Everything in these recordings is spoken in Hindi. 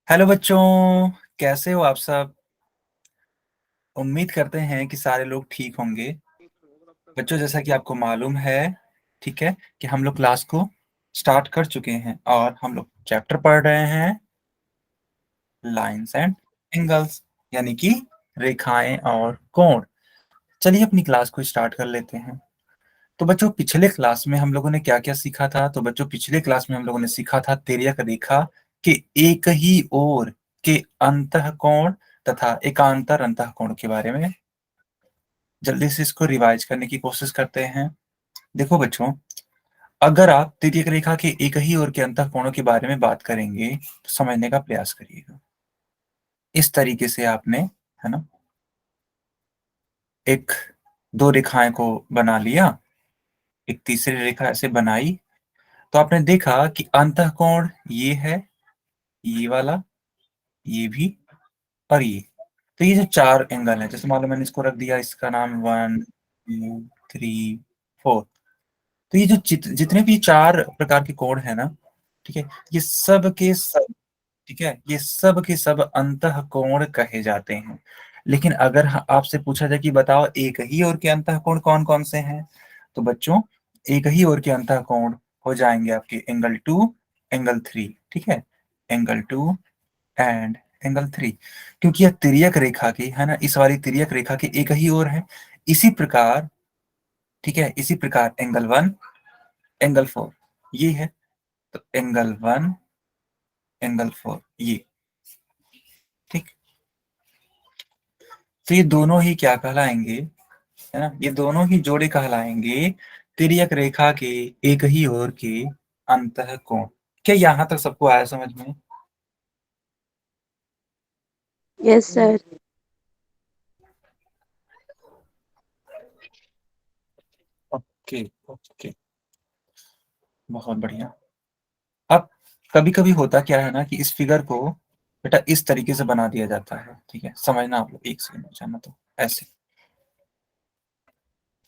हेलो बच्चों। कैसे हो आप सब? उम्मीद करते हैं कि सारे लोग ठीक होंगे। बच्चों, जैसा कि आपको मालूम है, ठीक है, कि हम लोग क्लास को स्टार्ट कर चुके हैं और हम लोग चैप्टर पढ़ रहे हैं लाइंस एंड एंगल्स, यानी कि रेखाएं और कोण। चलिए अपनी क्लास को स्टार्ट कर लेते हैं। तो बच्चों, पिछले क्लास में हम लोगों ने क्या क्या सीखा था? तो बच्चों, पिछले क्लास में हम लोगों ने सीखा था तिर्यक रेखा के एक ही ओर के अंतःकोण तथा एकांतर अंतःकोण के बारे में। जल्दी से इसको रिवाइज करने की कोशिश करते हैं। देखो बच्चों, अगर आप तिर्यक रेखा के एक ही ओर के अंतःकोणों के बारे में बात करेंगे तो समझने का प्रयास करिएगा। इस तरीके से आपने, है ना, एक दो रेखाएं को बना लिया, एक तीसरी रेखा ऐसे बनाई, तो आपने देखा कि अंतःकोण ये है, ये वाला, ये भी, और ये। तो ये जो चार एंगल है, जैसे मान लो मैंने इसको रख दिया, इसका नाम 1 2 3 4। तो ये जो जितने भी चार प्रकार के कोण है ना, ठीक है, ये सब के सब, ठीक है, ये सब के सब अंतःकोण कहे जाते हैं। लेकिन अगर आपसे पूछा जाए कि बताओ एक ही ओर के अंतःकोण कौन कौन से हैं, तो बच्चों, एक ही ओर के अंतःकोण हो जाएंगे आपके एंगल 2, एंगल 3, ठीक है, एंगल 2 एंड एंगल 3। क्योंकि यह तिर्यक रेखा की, है ना, इस वाली तिर्यक रेखा के एक ही ओर है। इसी प्रकार, ठीक है, इसी प्रकार एंगल 1, एंगल 4 ये है। तो एंगल 1, एंगल 4 ये, ठीक। तो ये दोनों ही क्या कहलाएंगे, है ना, ये दोनों ही जोड़े कहलाएंगे तिर्यक रेखा के एक ही ओर के अंतःकोण। क्या यहां तक सबको आया समझ में? Yes sir. ओके, ओके, बहुत बढ़िया। अब कभी कभी होता क्या है ना कि इस फिगर को बेटा इस तरीके से बना दिया जाता है, ठीक है, समझना आप लोग, एक सेकंड जाना, तो ऐसे,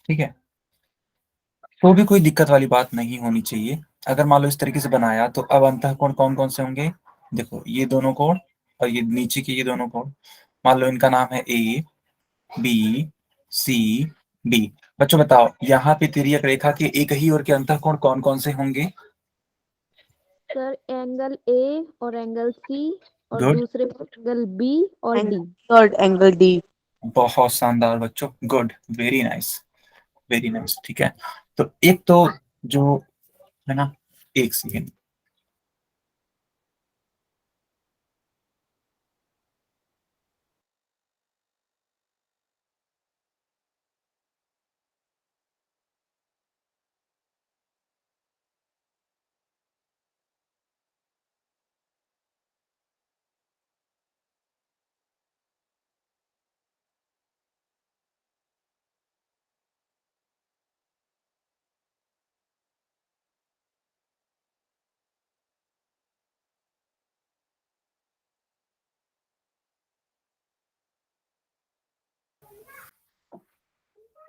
ठीक है। तो भी कोई दिक्कत वाली बात नहीं होनी चाहिए। अगर मान लो इस तरीके से बनाया, तो अब अंतःकोण कौन कौन से होंगे? देखो, ये दोनों कोण और ये नीचे के ये दोनों कोण, मान लो इनका नाम है ए, बी, सी, डी। बच्चों बताओ, यहाँ पे तिर्यक रेखा के एक ही ओर के अंतःकोण कौन कौन से होंगे? सर एंगल ए और एंगल सी और गुड, दूसरे एंगल बी और डी। Third angle D. बहुत शानदार बच्चों, good, very nice, very nice, ठीक है। तो एक तो जो, है ना, एक सेकेंड।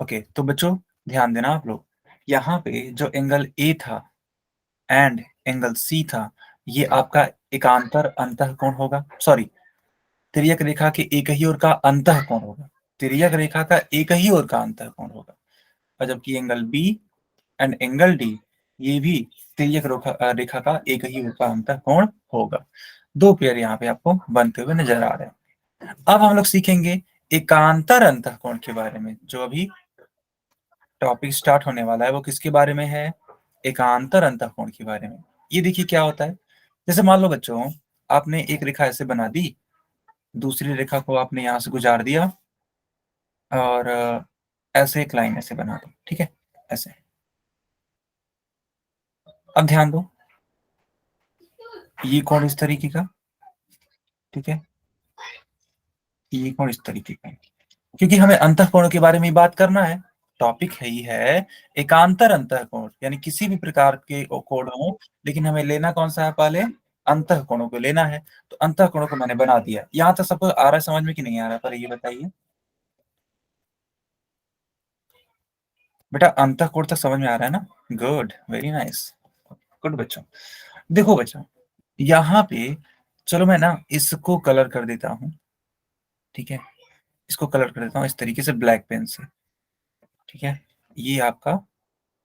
ओके, तो बच्चों ध्यान देना आप लोग, यहाँ पे जो एंगल ए था एंड एंगल सी था, ये आपका एकांतर अंतःकोण होगा, सॉरी, तिर्यक रेखा के एक ही ओर का अंतःकोण होगा, तिर्यक रेखा का एक ही ओर का अंतःकोण होगा। और जबकि angle B and angle D, ये भी तिर्यक रेखा का एक ही ओर का अंतःकोण होगा। दो पेयर यहाँ पे आपको बनते हुए नजर आ रहे हैं। अब हम लोग सीखेंगे एकांतर अंतःकोण के बारे में। जो अभी टॉपिक स्टार्ट होने वाला है वो किसके बारे में है? एकांतर अंतःकोण के बारे में। ये देखिए क्या होता है। जैसे मान लो बच्चों, आपने एक रेखा ऐसे बना दी, दूसरी रेखा को आपने यहां से गुजार दिया, और ऐसे एक लाइन ऐसे बना दो, ठीक है, ऐसे। अब ध्यान दो, ये कोण इस तरीके का, ठीक है, ये कोण इस तरीके का, क्योंकि हमें अंतःकोण के बारे में ही बात करना है। टॉपिक है ही है एकांतर अंतःकोण, यानी किसी भी प्रकार के कोण हो, लेकिन हमें लेना कौन सा है? पहले अंतःकोणों को लेना है। तो अंतःकोणों को मैंने बना दिया। यहाँ तक सबको आ रहा है समझ में कि नहीं आ रहा? पर ये बताइए बेटा, अंतःकोण तक समझ में आ रहा है ना? गुड, वेरी नाइस, गुड बच्चों। देखो बच्चों, यहाँ पे चलो मैं ना इसको कलर कर देता हूँ, ठीक है, इसको कलर कर देता हूँ इस तरीके से ब्लैक पेन से, ठीक है। ये आपका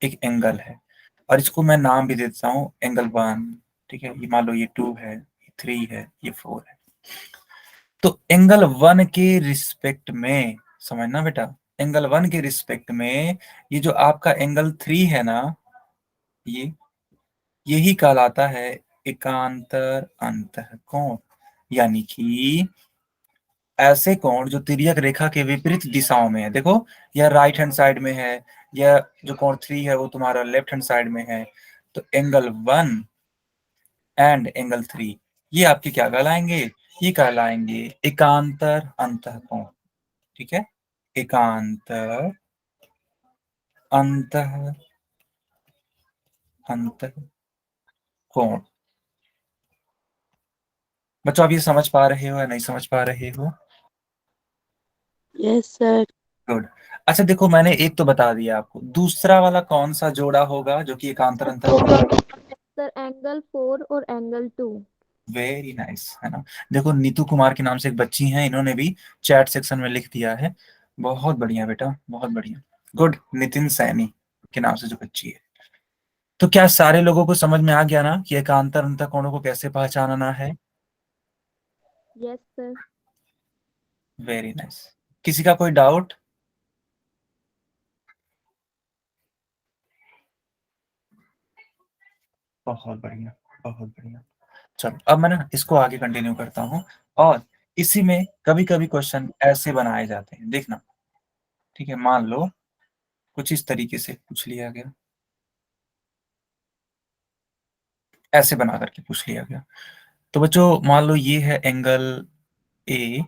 एक एंगल है, और इसको मैं नाम भी दे देता हूँ एंगल 1, ठीक है। ये मान लो ये 2 है, ये 3 है, ये 4 है। तो एंगल 1 के रिस्पेक्ट में, समझना बेटा, एंगल 1 के रिस्पेक्ट में ये जो आपका एंगल 3 है ना, ये यही कहलाता है एकांतर अंतःकोण। यानी कि ऐसे कोण जो तिर्यक रेखा के विपरीत दिशाओं में है। देखो, यह राइट हैंड साइड में है, यह जो कोण 3 है वो तुम्हारा लेफ्ट हैंड साइड में है। तो एंगल 1 एंड एंगल 3 ये आपके क्या कहलाएंगे? ये कहलाएंगे एकांतर अंतःकोण, ठीक है। एकांतर अंतःकोण। बच्चों, आप ये समझ पा रहे हो या नहीं समझ पा रहे हो? Yes sir. गुड। अच्छा देखो, मैंने एक तो बता दिया आपको, दूसरा वाला कौन सा जोड़ा होगा जो कि एकांतर अंतःकोण? सर एंगल 4 और एंगल 2। वेरी नाइस, है ना। देखो, नीतू कुमार के नाम से एक बच्ची हैं, इन्होंने भी चैट सेक्शन में लिख दिया है। बहुत बढ़िया बेटा, बहुत बढ़िया। गुड। नितिन सैनी के नाम से जो बच्ची है। तो क्या सारे लोगों को समझ में आ गया ना कि एकांतर अंतःकोणों को कैसे पहचानना है? Yes sir. Very nice. किसी का कोई डाउट? बहुत बढ़िया, बहुत बढ़िया। चलो अब मैं ना इसको आगे कंटिन्यू करता हूँ, और इसी में कभी कभी क्वेश्चन ऐसे बनाए जाते हैं, देखना, ठीक है। मान लो कुछ इस तरीके से पूछ लिया गया, ऐसे बना करके पूछ लिया गया। तो बच्चों मान लो ये है एंगल ए,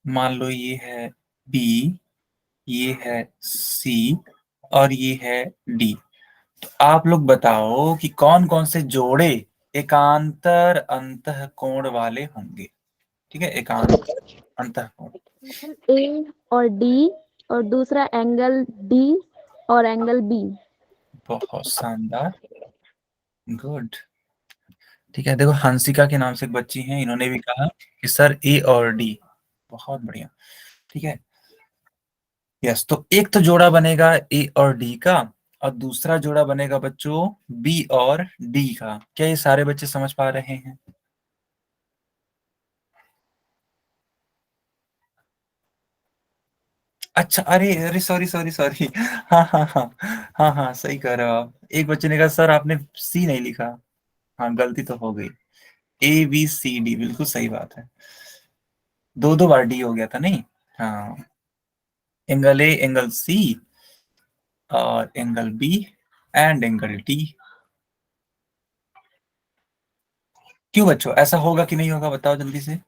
मान लो ये है बी, ये है सी, और ये है डी। तो आप लोग बताओ कि कौन कौन से जोड़े एकांतर अंतःकोण वाले होंगे, ठीक है। एकांतर अंतःकोण। एंगल ए और डी, और दूसरा एंगल डी और एंगल बी। बहुत शानदार, गुड। ठीक है, देखो हंसिका के नाम से एक बच्ची हैं, इन्होंने भी कहा कि सर ए और डी। बहुत बढ़िया, ठीक है। यस, तो एक तो जोड़ा बनेगा ए और डी का, और दूसरा जोड़ा बनेगा बच्चों बी और डी का। क्या ये सारे बच्चे समझ पा रहे हैं? अच्छा, अरे अरे, सॉरी सॉरी सॉरी। हाँ हाँ हाँ, हाँ हाँ, सही कह रहे हो आप। एक बच्चे ने कहा सर आपने सी नहीं लिखा। हाँ, गलती तो हो गई। ए बी सी डी, बिल्कुल सही बात है। दो दो बार डी हो गया था, नहीं? हाँ, एंगल ए, एंगल सी, और angle B and angle D. क्यों बच्चों, ऐसा होगा कि नहीं होगा, बताओ जल्दी से।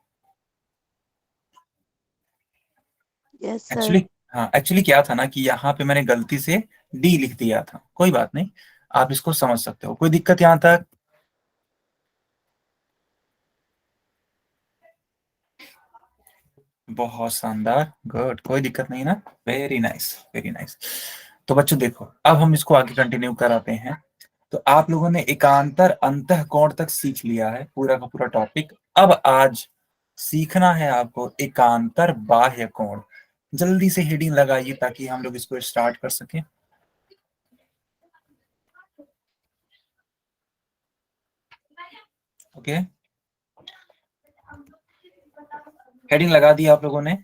Yes sir. एक्चुअली, हाँ, एक्चुअली क्या था ना कि यहाँ पे मैंने गलती से डी लिख दिया था। कोई बात नहीं, आप इसको समझ सकते हो, कोई दिक्कत यहाँ तक? बहुत शानदार, गुड, कोई दिक्कत नहीं ना। Very nice, very nice. तो बच्चों देखो, अब हम इसको आगे कंटिन्यू कराते हैं। तो आप लोगों ने एकांतर अंतःकोण तक सीख लिया है, पूरा का पूरा टॉपिक। अब आज सीखना है आपको एकांतर बाह्य कोण। जल्दी से हेडिंग लगाइए ताकि हम लोग इसको स्टार्ट कर सकें। ओके, हेडिंग लगा दी आप लोगों ने?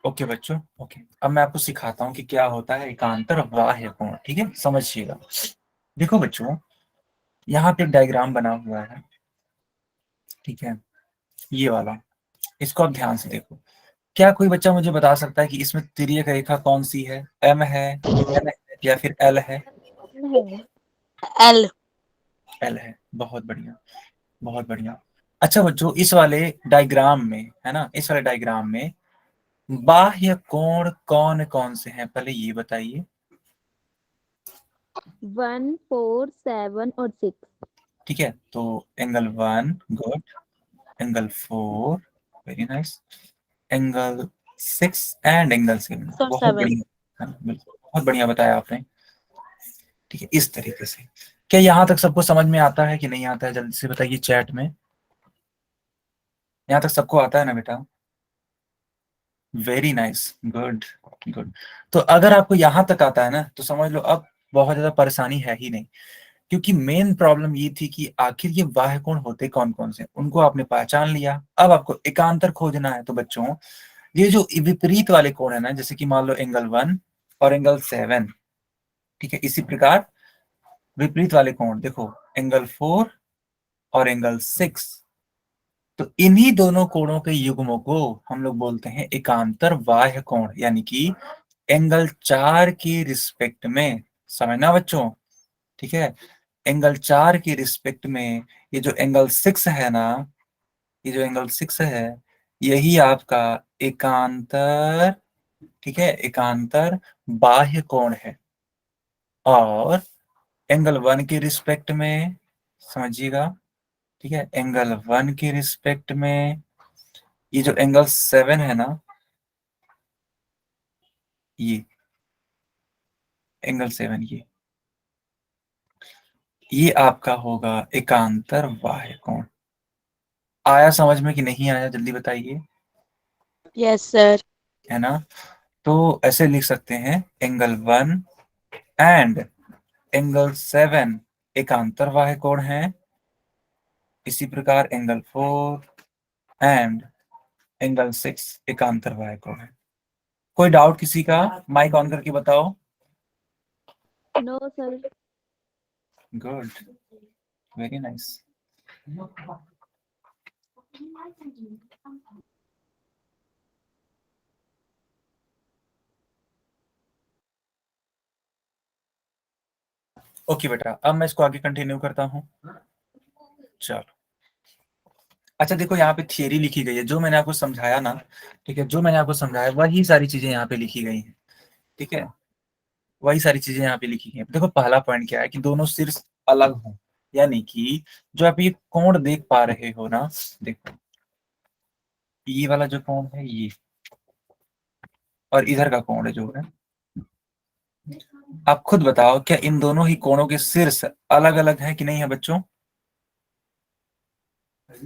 ओके बच्चों, ओके। अब मैं आपको सिखाता हूँ कि क्या होता है एकांतर बाह्य कोण, ठीक है, समझिएगा। देखो बच्चों, यहाँ पे एक डायग्राम बना हुआ है, ठीक है, ये वाला। इसको आप ध्यान से देखो। क्या कोई बच्चा मुझे बता सकता है कि इसमें तिर्यक रेखा कौन सी है? एम है, एन है, या फिर एल है? एल। एल है, बहुत बढ़िया, बहुत बढ़िया। अच्छा बच्चों, इस वाले डायग्राम में, है ना, इस वाले डायग्राम में बाह्य कोण कौन कौन से हैं, पहले ये बताइए। 1, 4, 7 और 6। ठीक है, तो angle 1, good, angle 4, very nice, angle 6 and angle 7, sir बहुत 7। बढ़िया। हाँ, बिल्कुल, बहुत बढ़िया बताया आपने। ठीक है, इस तरीके से। क्या यहाँ तक सबको समझ में आता है कि नहीं आता है, जल्दी से बताइए चैट में। यहाँ तक सबको आता है ना बेटा? Very nice, good good. तो अगर आपको यहाँ तक आता है ना, तो समझ लो अब बहुत ज्यादा परेशानी है ही नहीं। क्योंकि मेन प्रॉब्लम ये थी कि आखिर ये बाह्य कोण होते कौन कौन से, उनको आपने पहचान लिया। अब आपको एकांतर खोजना है। तो बच्चों, ये जो विपरीत वाले कोण है ना, जैसे कि मान लो एंगल 1 और एंगल 7, ठीक है, इसी प्रकार विपरीत वाले कोण देखो, एंगल 4 और एंगल 6। तो इन्हीं दोनों कोणों के युग्मों को हम लोग बोलते हैं एकांतर बाह्य कोण, यानी कि एंगल 4 की रिस्पेक्ट में। समझना बच्चों, ठीक है। एंगल 4 की रिस्पेक्ट में ये जो एंगल 6 है ना, ये जो एंगल 6 है, यही आपका एकांतर, ठीक है, एकांतर बाह्य कोण है। और एंगल 1 की रिस्पेक्ट में, समझिएगा, ठीक है, एंगल 1 की रिस्पेक्ट में ये जो एंगल 7 है ना, ये एंगल 7, ये आपका होगा एकांतर बाह्य कोण। आया समझ में कि नहीं आया, जल्दी बताइए। Yes, sir. है ना? तो ऐसे लिख सकते हैं, एंगल 1 एंड एंगल 7 एकांतर बाह्य कोण है। इसी प्रकार एंगल 4 एंड एंगल 6 एकांतर बाह्य कोण है। कोई डाउट किसी का? माइक ऑन करके बताओ। No sir. Good, very nice. Okay बेटा, अब मैं इसको आगे कंटिन्यू करता हूँ। चलो, अच्छा देखो, यहाँ पे थियरी लिखी गई है, जो मैंने आपको समझाया ना, ठीक है, जो मैंने आपको समझाया वही सारी चीजें यहाँ पे लिखी गई हैं। ठीक है, वही सारी चीजें यहाँ पे लिखी गई हैं। देखो, पहला पॉइंट क्या है कि दोनों शीर्ष अलग हों, यानी कि जो आप ये कोण देख पा रहे हो ना, देखो, ये वाला जो कोण है ये, और इधर का कोण जो है, आप खुद बताओ, क्या इन दोनों ही कोणों के शीर्ष अलग अलग है कि नहीं है बच्चों? Yes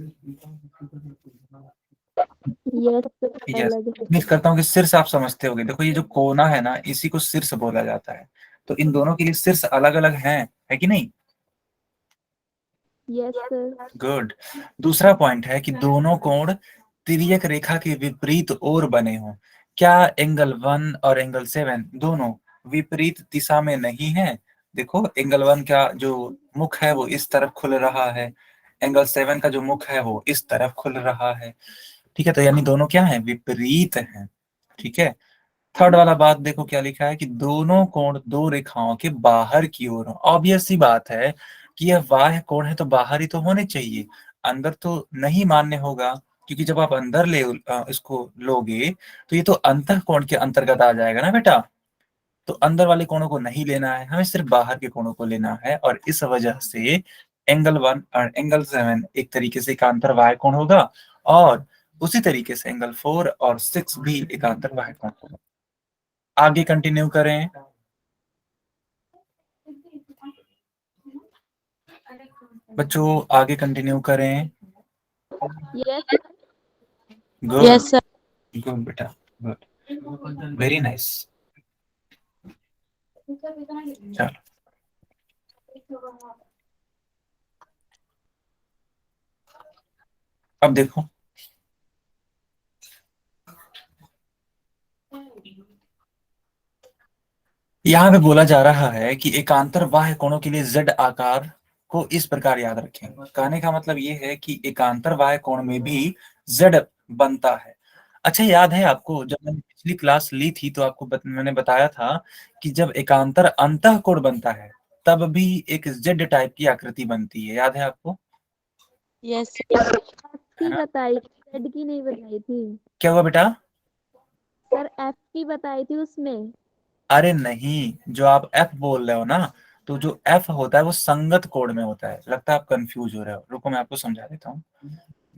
sir, yes. अलग है। उम्मीद करता हूँ कि शीर्ष आप समझते होगे। देखो, ये जो कोना है ना, इसी को शीर्ष बोला जाता है। तो इन दोनों के लिए शीर्ष अलग अलग हैं, है कि नहीं? Yes sir. गुड। दूसरा पॉइंट है कि दोनों कोण तिर्यक रेखा के विपरीत ओर बने हों। क्या एंगल 1 और एंगल 7 दोनों विपरीत दिशा में नहीं है? देखो, एंगल 1 का जो मुख है वो इस तरफ खुल रहा है, एंगल 7 का जो मुख है वो इस तरफ खुल रहा है। ठीक है, तो यानी दोनों क्या है, विपरीत हैं। ठीक है। थर्ड वाला बात देखो, क्या लिखा है कि दोनों कोण दो रेखाओं के बाहर की ओर हो। ऑब्वियस सी बात है कि यह बाह्य कोण है, तो बाहर ही तो होने चाहिए, अंदर तो नहीं मान्य होगा। क्योंकि जब आप अंदर इसको लोगे, तो ये तो अंतः कोण के अंतर्गत आ जाएगा ना बेटा। तो अंदर वाले कोणों को नहीं लेना है, हमें सिर्फ बाहर के कोणों को लेना है। और इस वजह से एंगल 1 और एंगल 7 एक तरीके से एकांतर बाह्य कोण होगा, और उसी तरीके से एंगल 4 और 6 भी एकांतर बाह्य कोण होगा। आगे कंटिन्यू करें। बच्चों, आगे कंटिन्यू करें। Yes good Yes, sir. Good बेटा, गुड, वेरी नाइस। चलो, अब देखो, यहाँ पे बोला जा रहा है कि एकांतर बाह्य कोणों के लिए z आकार को इस प्रकार याद रखें। कहने का मतलब ये है कि एकांतर बाह्य कोण में भी z बनता है। अच्छा, याद है आपको, जब मैंने पिछली क्लास ली थी तो आपको मैंने बताया था कि जब एकांतर अंतः कोण बनता है, तब भी एक z टाइप की आकृति बनती है। याद है आपको? Yes, sir. एफ है की ना? बताई, जेड की नहीं बताई थी। क्या हुआ बेटा? सर एफ की बताई थी उसमें। अरे नहीं, जो आप f बोल रहे हो ना, तो जो f होता है वो संगत कोण में होता है। लगता है आप कंफ्यूज हो रहे हो, रुको मैं आपको समझा देता हूँ।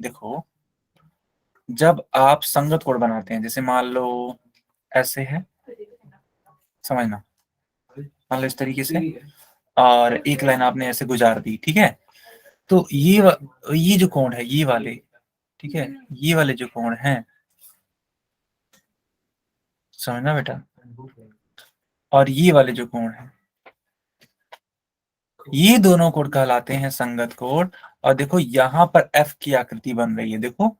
देखो, जब आप संगत कोण बनाते हैं, जैसे मान लो ऐसे है, समझना, मान लो इस तरीके से, और एक लाइन आपने ऐसे गुजार दी, ठीक है। तो ये जो कोण है, ये वाले, ठीक है, ये वाले जो कोण हैं, समझना बेटा, और ये वाले जो कोण हैं, ये दोनों कोण कहलाते हैं संगत कोण। और देखो यहाँ पर एफ की आकृति बन रही है, देखो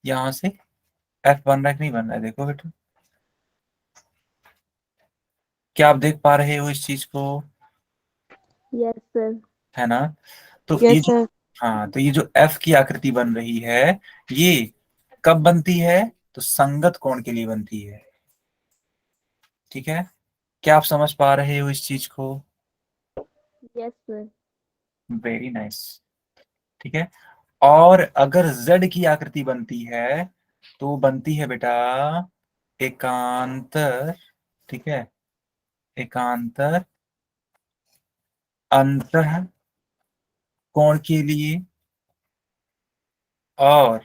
यहाँ से एफ बन रहा है कि नहीं बन रहा है, देखो बेटा, क्या आप देख पा रहे हो इस चीज को, यस सर। है ना। तो ये Yes, जो, sir. हाँ, तो ये जो एफ की आकृति बन रही है, ये कब बनती है, तो संगत कोण के लिए बनती है, ठीक है। क्या आप समझ पा रहे हो इस चीज को? Yes sir. वेरी नाइस, ठीक है। और अगर z की आकृति बनती है, तो बनती है बेटा एकांतर, ठीक है, एकांतर अंतः कोण के लिए, और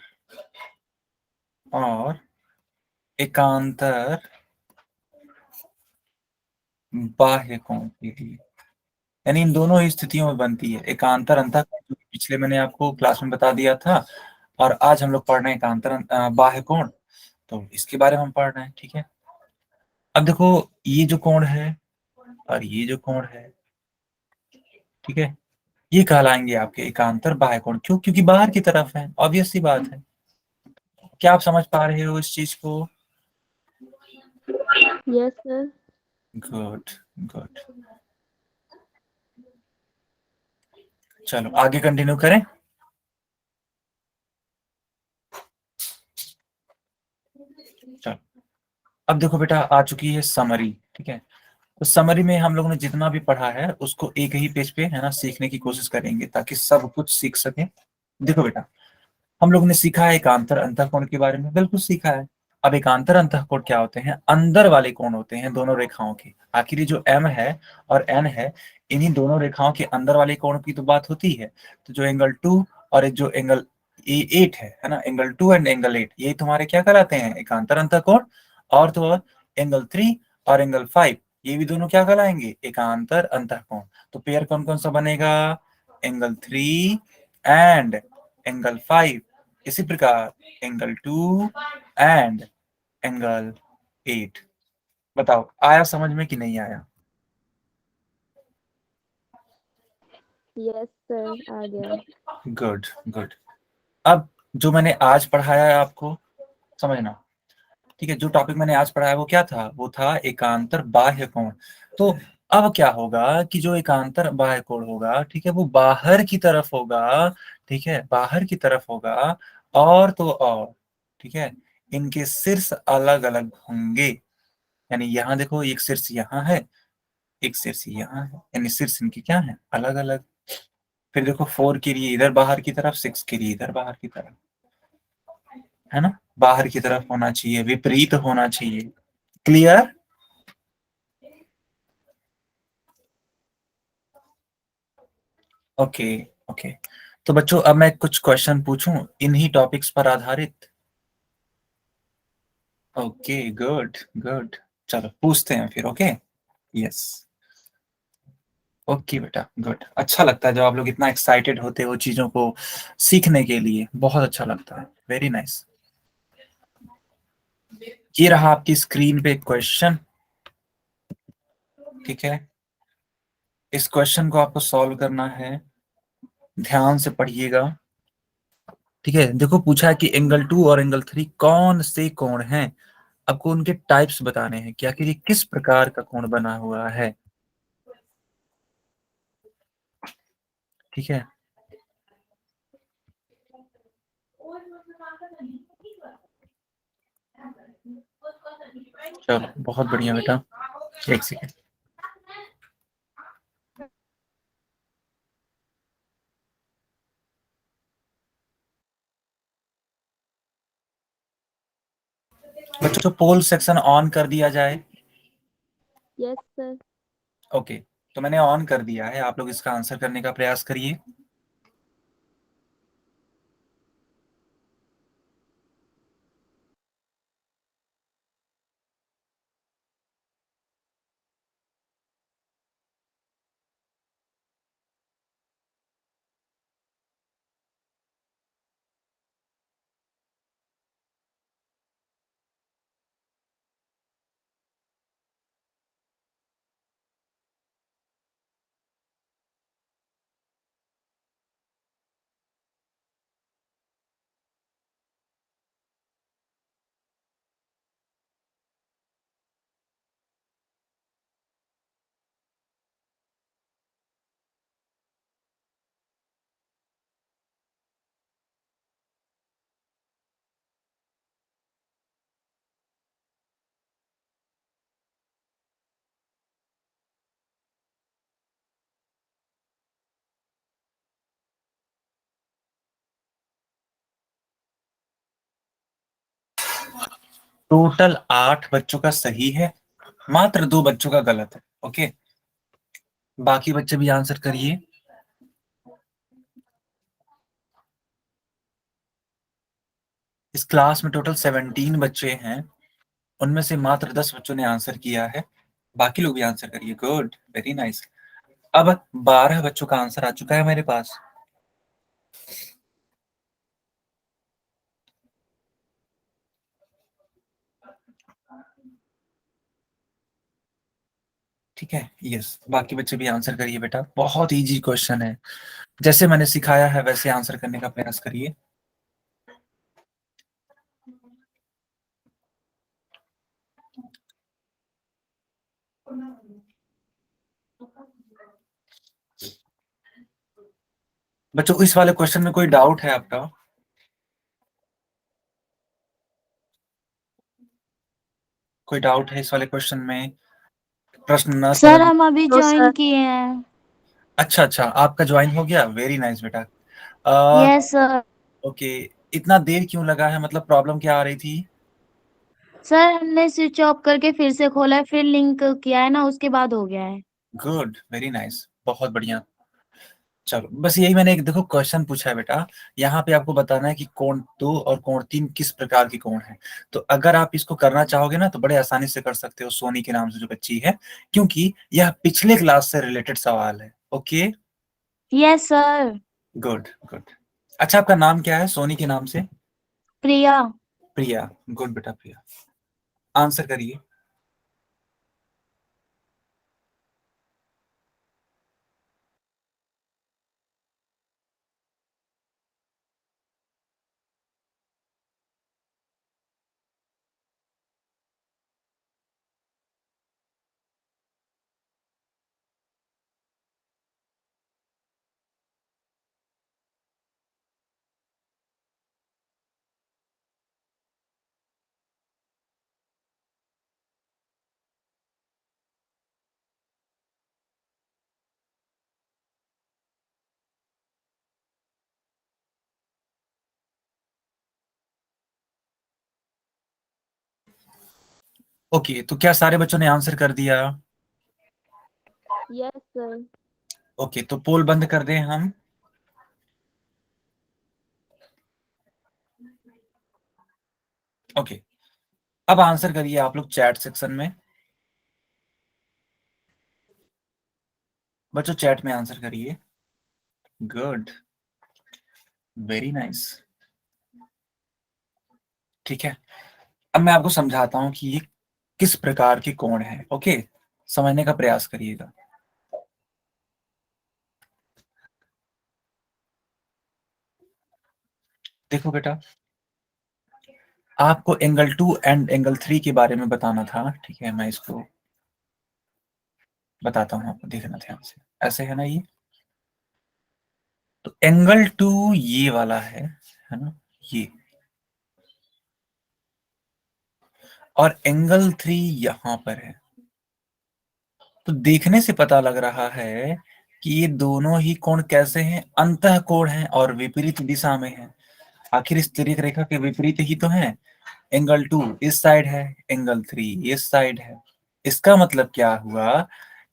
एकांतर बाह्य कोण के लिए, यानी इन दोनों ही स्थितियों में बनती है एकांतर अंतः कोण, जो कि पिछले मैंने आपको क्लास में बता दिया था। और आज हम लोग पढ़ रहे हैं एकांतर बाह्य कोण, तो इसके बारे में हम पढ़ रहे हैं, ठीक है। अब देखो, ये जो कोण है और ये जो कोण है, ठीक है, ये कहलाएंगे आपके एकांतर बाह्य कोण। क्यों? क्योंकि बाहर की तरफ है, ऑब्वियस सी बात है। क्या आप समझ पा रहे हो इस चीज को? Yes sir. Good, good. चलो आगे कंटिन्यू करें। चलो, अब देखो बेटा, आ चुकी है समरी, ठीक है। तो समरी में हम लोगों ने जितना भी पढ़ा है उसको एक ही पेज पे, है ना, सीखने की कोशिश करेंगे ताकि सब कुछ सीख सकें। देखो बेटा, हम लोगों ने सीखा है एकांतर अंतःकोण के बारे में, बिल्कुल सीखा है। अब एकांतर अंतःकोण क्या होते हैं? अंदर वाले कोण होते हैं दोनों रेखाओं के। आखिरी जो m है और n है, इन्हीं दोनों रेखाओं के अंदर वाले कोण की तो बात होती है। तो जो एंगल 2 और एक जो एंगल 8 है ना, एंगल 2 एंड एंगल 8, ये तुम्हारे क्या कहलाते हैं? एकांतर अंतःकोण। और तो और एंगल 3 और एंगल 5, ये भी दोनों क्या कहलाएंगे? एकांतर अंतःकोण। तो पेयर कौन कौन सा बनेगा? Angle 3 and angle 5। इसी प्रकार एंगल 2 एंड एंगल 8। बताओ, आया समझ में कि नहीं आया? यस सर, आ गया। Good, good. अब जो मैंने आज पढ़ाया है आपको, समझना, ठीक है। जो टॉपिक मैंने आज पढ़ाया वो क्या था? वो था एकांतर बाह्य कोण। तो अब क्या होगा कि जो एकांतर बाह्य कोण होगा, ठीक है, वो बाहर की तरफ होगा, ठीक है, बाहर की तरफ होगा। और तो और, ठीक है, इनके शीर्ष अलग अलग होंगे। यानी यहाँ देखो, एक शीर्ष यहाँ है, एक शीर्ष यहाँ है, यानी शीर्ष इनके क्या है? अलग अलग। फिर देखो 4 के लिए इधर बाहर की तरफ, 6 के लिए इधर बाहर की तरफ, है ना, बाहर की तरफ होना चाहिए, विपरीत होना चाहिए। क्लियर? Okay, okay. तो बच्चों, अब मैं कुछ क्वेश्चन पूछूं इन्हीं टॉपिक्स पर आधारित? Okay, good, good. चलो पूछते हैं फिर। ओके, यस, ओके बेटा, गुड। अच्छा लगता है जब आप लोग इतना एक्साइटेड होते हो चीजों को सीखने के लिए, बहुत अच्छा लगता है। Very nice. ये रहा आपकी स्क्रीन पे क्वेश्चन, ठीक है। इस क्वेश्चन को आपको सॉल्व करना है, ध्यान से पढ़िएगा, ठीक है। देखो, पूछा है कि एंगल 2 और एंगल 3 कौन से कोण हैं। आपको उनके टाइप्स बताने हैं कि आखिर ये किस प्रकार का कोण बना हुआ है, ठीक है। चलो बहुत बढ़िया बेटा, एक सेकेंड। बच्चों, पोल सेक्शन ऑन कर दिया जाए। Yes sir. ओके, तो मैंने ऑन कर दिया है, आप लोग इसका आंसर करने का प्रयास करिए। टोटल 8 बच्चों का सही है, मात्र 2 बच्चों का गलत है। ओके, बाकी बच्चे भी आंसर करिए। इस क्लास में टोटल 17 बच्चे हैं, उनमें से मात्र 10 बच्चों ने आंसर किया है। बाकी लोग भी आंसर करिए। Good, very nice. अब 12 बच्चों का आंसर आ चुका है मेरे पास। ठीक है, यस, बाकी बच्चे भी आंसर करिए बेटा, बहुत इजी क्वेश्चन है। जैसे मैंने सिखाया है वैसे आंसर करने का प्रयास करिए। बच्चों, इस वाले क्वेश्चन में कोई डाउट है आपका? कोई डाउट है इस वाले क्वेश्चन में? प्रश्न न सर समझ? हम अभी तो ज्वाइन सर किए हैं। अच्छा अच्छा, आपका ज्वाइन हो गया, वेरी नाइस बेटा। Yes sir. ओके, इतना देर क्यों लगा है, मतलब प्रॉब्लम क्या आ रही थी? सर हमने स्विच ऑफ करके फिर से खोला है, फिर लिंक किया है ना, उसके बाद हो गया है। गुड, वेरी नाइस, बहुत बढ़िया। चलो, बस यही मैंने एक देखो क्वेश्चन पूछा है बेटा, यहाँ पे आपको बताना है कि कोण 2 और कोण 3 किस प्रकार की कोण है। तो अगर आप इसको करना चाहोगे ना तो बड़े आसानी से कर सकते हो, सोनी के नाम से जो बच्ची है, क्योंकि यह पिछले क्लास से रिलेटेड सवाल है। Okay, yes sir. Good good. अच्छा, आपका नाम क्या है सोनी के नाम से? प्रिया। प्रिया, गुड बेटा प्रिया। आंसर करिए। ओके, तो क्या सारे बच्चों ने आंसर कर दिया? Yes sir. ओके, तो पोल बंद कर दें हम। ओके, अब आंसर करिए आप लोग चैट सेक्शन में। बच्चों चैट में आंसर करिए। Good, very nice. ठीक है, अब मैं आपको समझाता हूं कि ये किस प्रकार के कोण है। ओके, समझने का प्रयास करिएगा। देखो बेटा, आपको एंगल 2 एंड एंगल 3 के बारे में बताना था। ठीक है, मैं इसको बताता हूं आपको, देखना ध्यान से। ऐसे है ना ये, तो एंगल 2 ये वाला है ना, ये, और एंगल 3 यहां पर है। तो देखने से पता लग रहा है कि ये दोनों ही कोण कैसे हैं, अंतः कोण हैं और विपरीत दिशा में हैं। आखिर इस तिर्यक रेखा के विपरीत ही तो है। एंगल 2 इस साइड है, एंगल 3 इस साइड है। इसका मतलब क्या हुआ?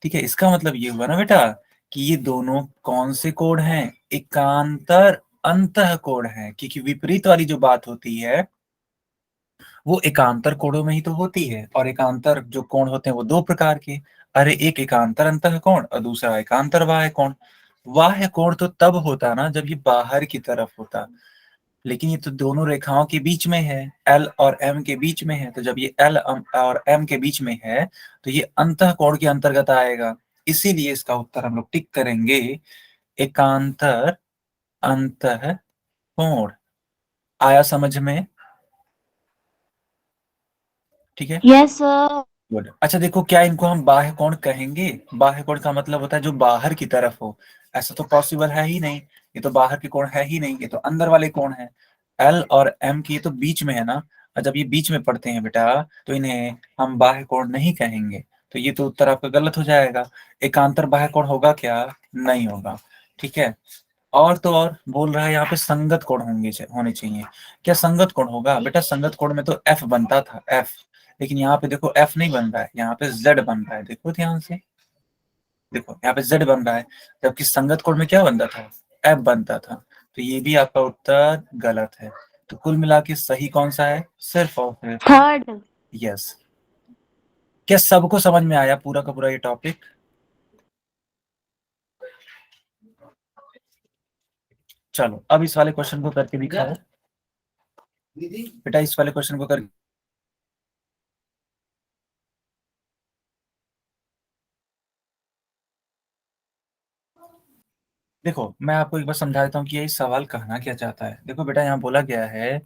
ठीक है, इसका मतलब ये हुआ ना बेटा कि ये दोनों कौन से कोण हैं? एकांतर अंतः कोण हैं, क्योंकि विपरीत वाली जो बात होती है वो एकांतर कोणों में ही तो होती है, और एकांतर जो कोण होते हैं वो दो प्रकार के। अरे, एक एकांतर अंतः कोण और दूसरा एकांतर बाह्य कोण। बाह्य कोण तो तब होता ना जब ये बाहर की तरफ होता, लेकिन ये तो दोनों रेखाओं के बीच में है, एल और एम के बीच में है। तो जब ये एल और एम के बीच में है तो ये अंतः कोण के अंतर्गत आएगा। इसीलिए इसका उत्तर हम लोग टिक करेंगे, एकांतर अंतः कोण। आया समझ में? ठीक है, यस सर। गुड। अच्छा देखो, क्या इनको हम बाह्य कोण कहेंगे? बाह्य कोण का मतलब होता है जो बाहर की तरफ हो। ऐसा तो पॉसिबल है ही नहीं, ये तो बाहर के कोण है ही नहीं, ये तो अंदर वाले कोण है। एल और एम की ये तो बीच में है ना, और जब ये बीच में पड़ते हैं बेटा तो इन्हें हम बाह्य कोण नहीं कहेंगे। तो ये तो उत्तर आपका गलत हो जाएगा। एकांतर बाह्य कोण होगा क्या? नहीं होगा। ठीक है, और तो और बोल रहा है यहाँ पे संगत कोण होने चाहिए। क्या संगत कोण होगा बेटा? संगत कोण में तो एफ बनता था, एफ, लेकिन यहाँ पे देखो एफ नहीं बन रहा है, यहाँ पे जेड बन रहा है। देखो ध्यान से, देखो यहाँ पे जेड बन रहा है, जबकि संगत कोण में क्या बनता था? एफ बनता था। तो ये भी आपका उत्तर गलत है। तो कुल मिला के सही कौन सा है? सिर्फ और सिर्फ थर्ड। यस। क्या सबको समझ में आया पूरा का पूरा ये टॉपिक? चलो अब इस वाले क्वेश्चन को करके दिखाओ बेटा, इस वाले क्वेश्चन को कर। देखो मैं आपको एक बार समझा देता हूँ कि ये सवाल कहना क्या चाहता है। देखो बेटा, यहाँ बोला गया है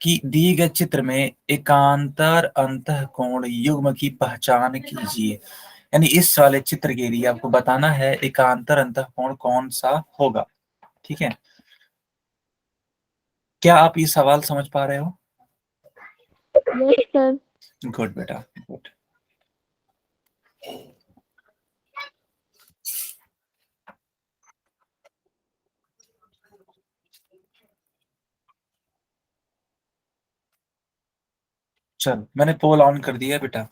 कि दिए गए चित्र में एकांतर अंतःकोण युग्म की पहचान कीजिए। यानी इस वाले चित्र के लिए आपको बताना है एकांतर अंतःकोण कौन सा होगा। ठीक है, क्या आप ये सवाल समझ पा रहे हो? Yes sir. गुड बेटा, गुड। चलो मैंने पोल ऑन कर दिया बेटा।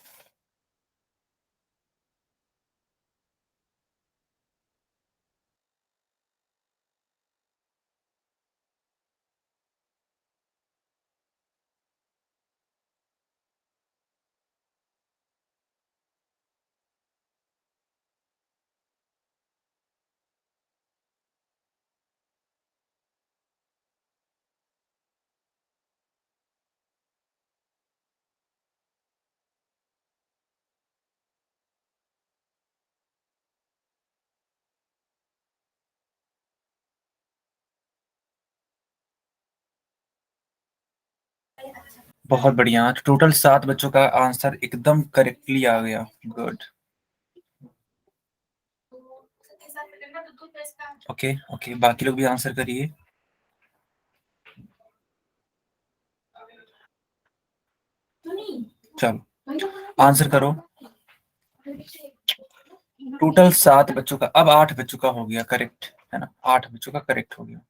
बहुत बढ़िया, टोटल 7 बच्चों का आंसर एकदम करेक्टली आ गया। गुड। ओके ओके, बाकी लोग भी आंसर करिए। चलो आंसर करो। टोटल 7 बच्चों का, अब 8 बच्चों का हो गया करेक्ट, है ना? 8 बच्चों का करेक्ट हो गया।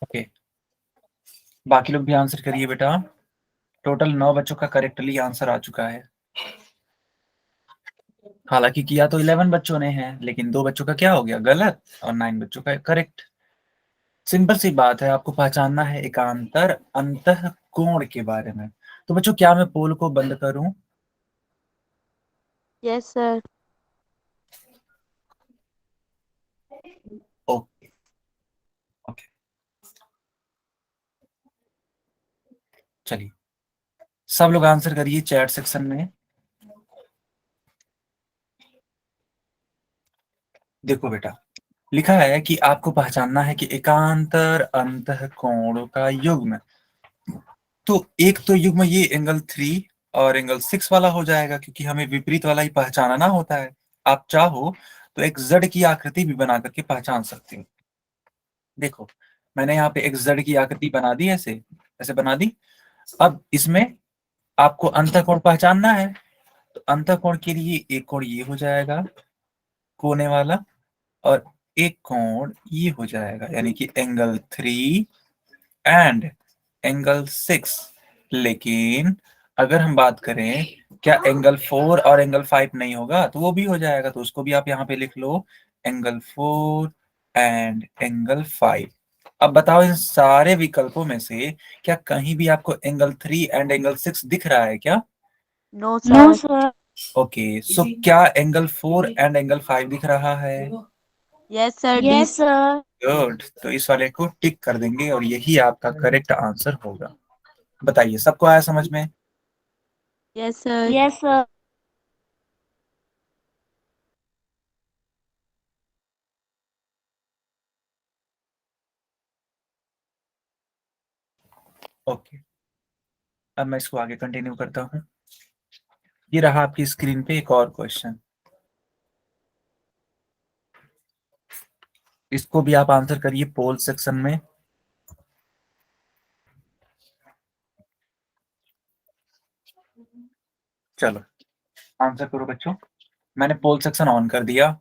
ओके, बाकी लोग भी आंसर करिए बेटा। टोटल 9 बच्चों का करेक्टली आंसर आ चुका है। हालांकि किया तो 11 बच्चों ने है, लेकिन 2 बच्चों का क्या हो गया? गलत, और 9 बच्चों का करेक्ट। सिंपल सी बात है, आपको पहचानना है एकांतर अंतः कोण के बारे में। तो बच्चों क्या मैं पोल को बंद करूं? Yes sir. ओके ओके, चलिए सब लोग आंसर करिए चैट सेक्शन में। देखो बेटा, लिखा है कि आपको पहचानना है कि एकांतर अंतःकोण का युग्म। तो एक तो युग्म ये एंगल 3 और एंगल 6 वाला हो जाएगा, क्योंकि हमें विपरीत वाला ही पहचानना होता है। आप चाहो तो एक जड़ की आकृति भी बना करके पहचान सकते हो। देखो मैंने यहाँ पे एक जड़ की आकृति बना दी, ऐसे ऐसे बना दी। अब इसमें आपको अंतःकोण पहचानना है, तो अंतःकोण के लिए एक कोण ये हो जाएगा कोने वाला, और एक कोण ये हो जाएगा, यानी कि एंगल 3 एंड एंगल 6। लेकिन अगर हम बात करें, क्या एंगल 4 और एंगल 5 नहीं होगा? तो वो भी हो जाएगा, तो उसको भी आप यहाँ पे लिख लो, एंगल 4 एंड एंगल 5। अब बताओ इन सारे विकल्पों में से क्या कहीं भी आपको एंगल 3 एंड एंगल 6 दिख रहा है क्या? No no sir. Sir. Okay, so क्या एंगल 4 एंड एंगल 5 दिख रहा है? Yes sir, D. Yes sir. Good, तो इस वाले को टिक कर देंगे और यही आपका करेक्ट आंसर होगा। बताइए सबको आया समझ में? Yes sir. Yes sir. Okay, अब मैं इसको आगे कंटिन्यू करता हूँ। ये रहा आपकी स्क्रीन पे एक और क्वेश्चन। इसको भी आप आंसर करिए पोल सेक्शन में। चलो आंसर करो बच्चों, मैंने पोल सेक्शन ऑन कर दिया।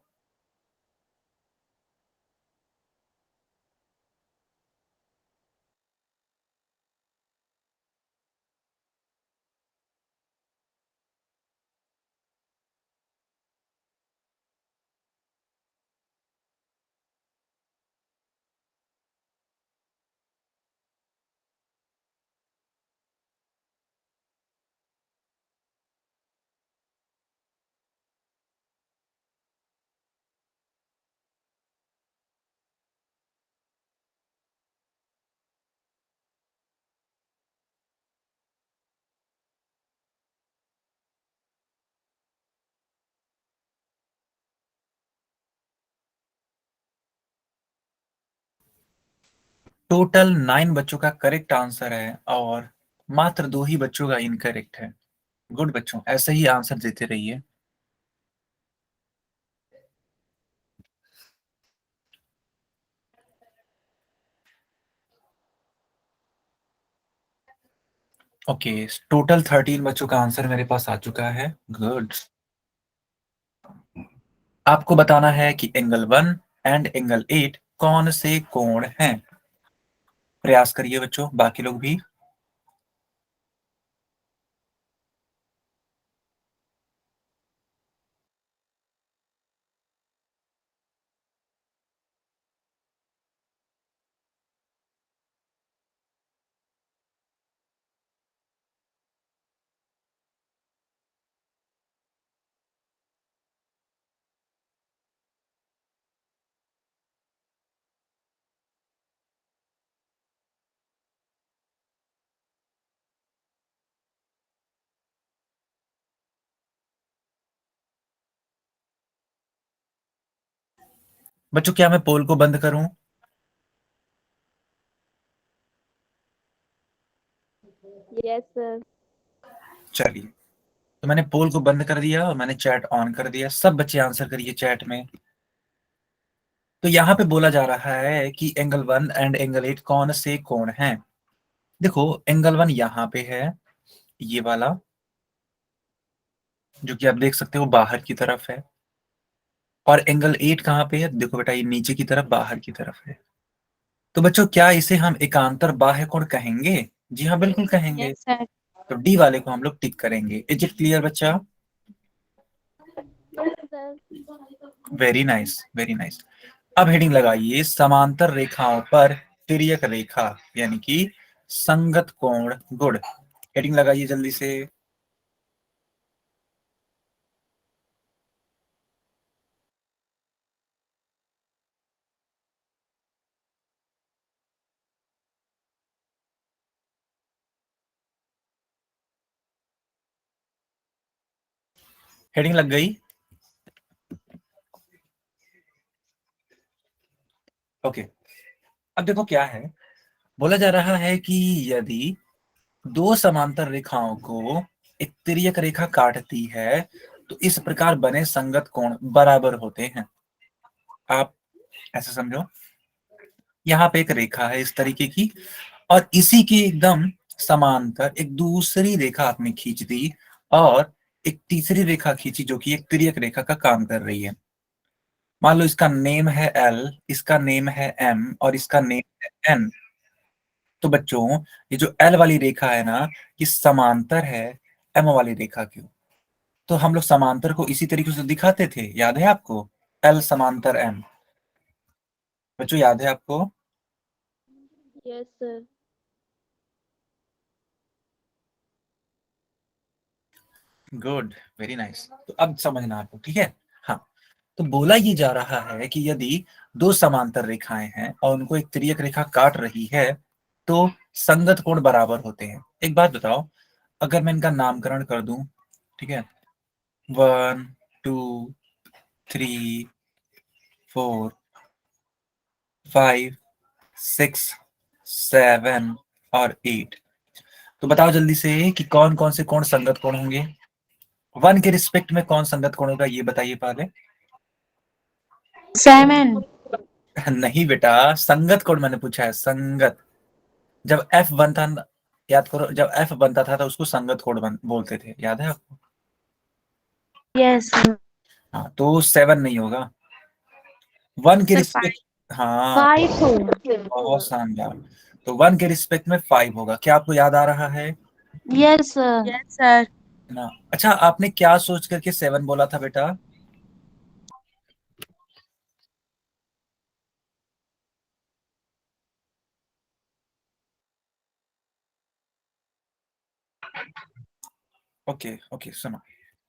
टोटल 9 बच्चों का करेक्ट आंसर है और मात्र 2 ही बच्चों का इनकरेक्ट है। गुड बच्चों, ऐसे ही आंसर देते रहिए। ओके, टोटल 13 बच्चों का आंसर मेरे पास आ चुका है। गुड। आपको बताना है कि एंगल 1 एंड एंगल 8 कौन से कोण हैं। प्रयास करिए बच्चों, बाकी लोग भी। बच्चों क्या मैं पोल को बंद करूं? Yes sir. चलिए, तो मैंने पोल को बंद कर दिया और मैंने चैट ऑन कर दिया। सब बच्चे आंसर करिए चैट में। तो यहाँ पे बोला जा रहा है कि एंगल 1 एंड एंगल 8 कौन से कोण हैं। देखो एंगल 1 यहाँ पे है, ये वाला, जो कि आप देख सकते हो बाहर की तरफ है। और एंगल 8 कहाँ पे है? देखो बेटा, ये नीचे की तरफ, बाहर की तरफ है। तो बच्चों क्या इसे हम एकांतर बाह्य कोण कहेंगे? जी हाँ, बिल्कुल कहेंगे। Yes sir. तो डी वाले को हम लोग टिक करेंगे। इज इट क्लियर बच्चा? Yes sir. Very nice, very nice. अब हेडिंग लगाइए, समांतर रेखाओं पर तिर्यक रेखा यानी कि संगत कोण। गुड। हेडिंग लगाइए जल्दी से। हेडिंग लग गई? ओके। अब देखो क्या है, बोला जा रहा है कि यदि दो समांतर रेखाओं को एक तिर्यक रेखा काटती है तो इस प्रकार बने संगत कोण बराबर होते हैं। आप ऐसे समझो, यहाँ पे एक रेखा है इस तरीके की, और इसी के एकदम समांतर एक दूसरी रेखा आपने खींच दी और एक तीसरी रेखा खींची जो कि एक तिर्यक रेखा का काम कर रही है। मान लो इसका नेम है L, इसका नेम है M और इसका नेम है N। तो बच्चों ये जो L वाली रेखा है ना, ये समांतर है M वाली रेखा की। तो हम लोग समांतर को इसी तरीके से दिखाते थे, याद है आपको? L समांतर M। बच्चों याद है आपको? Yes sir. Good, very nice. तो अब समझना आपको, ठीक है? हाँ, तो बोला ये जा रहा है कि यदि दो समांतर रेखाएं हैं और उनको एक तिर्यक रेखा काट रही है तो संगत कोण बराबर होते हैं। एक बात बताओ, अगर मैं इनका नामकरण कर दूं, ठीक है, 1 2 3 4 5 6 7 और 8, तो बताओ जल्दी से कि कौन कौन से कोण संगत कोण होंगे। 1 के रिस्पेक्ट में कौन संगत कोण होगा, ये बताइए पहले। 7। नहीं बेटा, संगत कोण मैंने पूछा है, संगत। जब एफ बनता, याद करो, जब एफ बनता था तो उसको संगत कोण बोलते थे, याद है आपको? Yes sir. हाँ, तो 7 नहीं होगा, 1 के सर रिस्पेक्ट। हाँ, 5 होगा। बहुत शानदार। तो 1 के रिस्पेक्ट में 5 होगा, क्या आपको याद आ रहा है यस सर। Yes sir. ना? अच्छा, आपने क्या सोच करके 7 बोला था बेटा? ओके ओके, सुनो,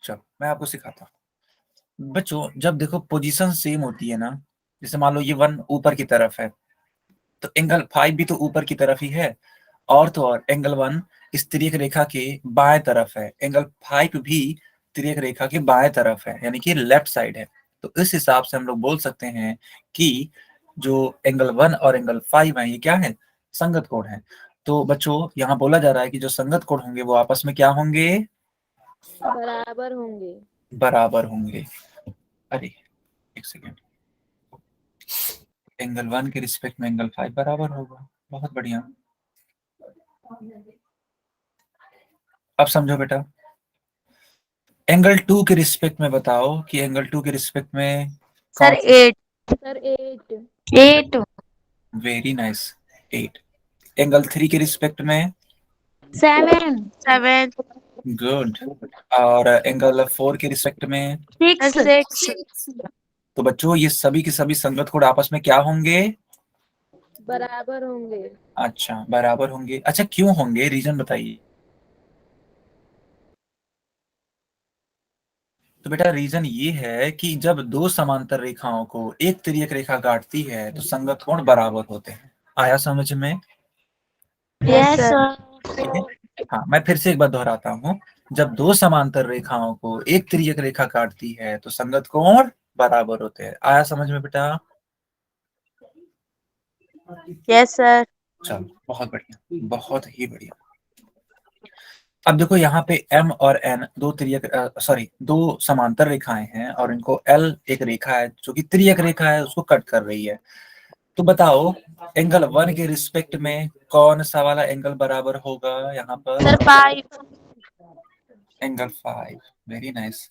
चलो मैं आपको सिखाता हूँ बच्चों। जब देखो पोजीशन सेम होती है ना, जैसे मान लो ये 1 ऊपर की तरफ है, तो एंगल 5 भी तो ऊपर की तरफ ही है, और तो और एंगल 1 इस तिर्यक रेखा के बाएं तरफ है, एंगल 5 भी तिर्यक रेखा के बाएं तरफ है, यानी कि लेफ्ट साइड है। तो इस हिसाब से हम लोग बोल सकते हैं कि जो एंगल 1 और एंगल 5 है, ये क्या है, संगत कोण है। तो बच्चों यहाँ बोला जा रहा है कि जो संगत कोण होंगे वो आपस में क्या होंगे, बराबर होंगे। बराबर होंगे। अरे एक सेकेंड, एंगल 1 के रिस्पेक्ट में एंगल 5 बराबर होगा, बहुत बढ़िया। अब समझो बेटा, एंगल 2 के रिस्पेक्ट में बताओ कि एंगल 2 के रिस्पेक्ट में सर कौन सा, 8। सर 8। 8। Very nice, 8। एंगल 3 के रिस्पेक्ट में, 7। 7। गुड। और एंगल 4 के रिस्पेक्ट में, 6। तो बच्चों ये सभी के सभी संगत कोण आपस में क्या होंगे, बराबर होंगे। अच्छा बराबर होंगे। अच्छा क्यों होंगे, रीजन बताइए। तो बेटा रीजन ये है कि जब दो समांतर रेखाओं को एक तिर्यक रेखा काटती है तो संगत कोण बराबर होते हैं। आया समझ में? Yes sir. ठीक है, हाँ मैं फिर से एक बार दोहराता हूँ। जब दो समांतर रेखाओं को एक तिर्यक रेखा काटती है तो संगत कोण बराबर होते हैं। आया समझ में बेटा? Yes sir. चलो बहुत बढ़िया, बहुत ही बढ़िया। अब देखो यहाँ पे M और N दो तिर्यक, सॉरी, दो समांतर रेखाएं हैं और इनको L एक रेखा है जो कि तिर्यक रेखा है, उसको कट कर रही है। तो बताओ एंगल 1 के रिस्पेक्ट में कौन सा वाला एंगल बराबर होगा यहाँ पर? सर 5। Angle 5, very nice.